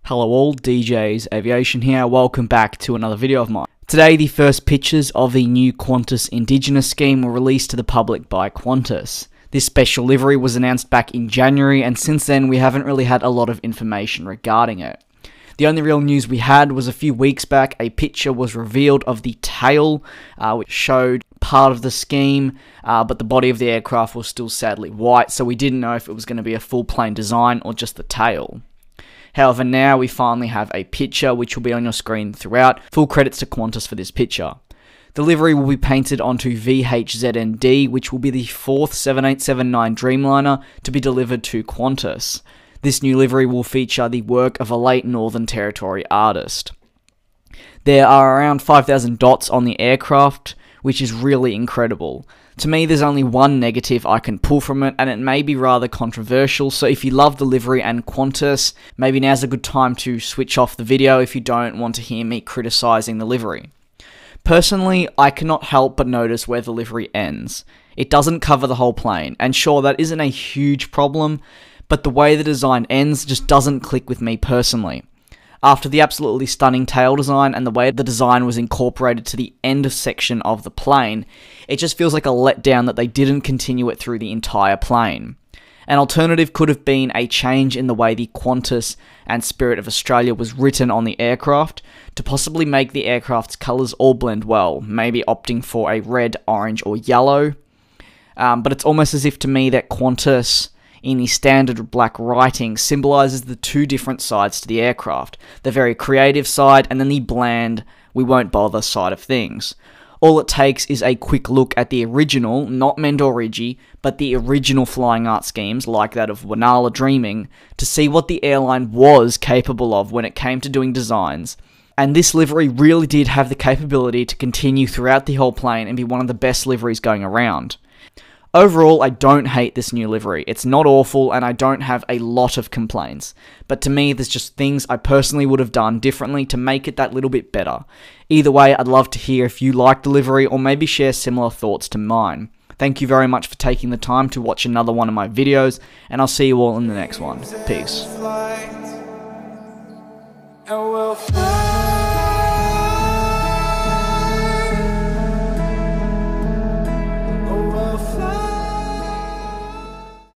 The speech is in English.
Hello all, DJs, Aviation here, welcome back to another video of mine. Today the first pictures of the new QANTAS Indigenous scheme were released to the public by QANTAS. This special livery was announced back in January, and since then we haven't really had a lot of information regarding it. The only real news we had was a few weeks back, a picture was revealed of the tail, which showed part of the scheme, but the body of the aircraft was still sadly white, so we didn't know if it was going to be a full plane design or just the tail. However, now we finally have a picture which will be on your screen throughout. Full credits to QANTAS for this picture. The livery will be painted onto Vh-Znd, which will be the fourth 7879 Dreamliner to be delivered to QANTAS. This new livery will feature the work of a late Northern Territory artist. There are around 5,000 dots on the aircraft, which is really incredible. To me, there's only one negative I can pull from it, and it may be rather controversial, so if you love the livery and QANTAS, maybe now's a good time to switch off the video if you don't want to hear me criticising the livery. Personally, I cannot help but notice where the livery ends. It doesn't cover the whole plane, and sure, that isn't a huge problem, but the way the design ends just doesn't click with me personally. After the absolutely stunning tail design and the way the design was incorporated to the end section of the plane, it just feels like a letdown that they didn't continue it through the entire plane. An alternative could have been a change in the way the QANTAS and Spirit of Australia was written on the aircraft to possibly make the aircraft's colours all blend well, maybe opting for a red, orange or yellow. But it's almost as if to me that QANTAS in the standard black writing symbolises the two different sides to the aircraft, the very creative side and then the bland, we won't bother side of things. All it takes is a quick look at the original, not Mendorigi, but the original flying art schemes like that of Wanala Dreaming to see what the airline was capable of when it came to doing designs. And this livery really did have the capability to continue throughout the whole plane and be one of the best liveries going around. Overall, I don't hate this new livery. It's not awful, and I don't have a lot of complaints. But to me, there's just things I personally would have done differently to make it that little bit better. Either way, I'd love to hear if you like the livery, or maybe share similar thoughts to mine. Thank you very much for taking the time to watch another one of my videos, and I'll see you all in the next one. Peace.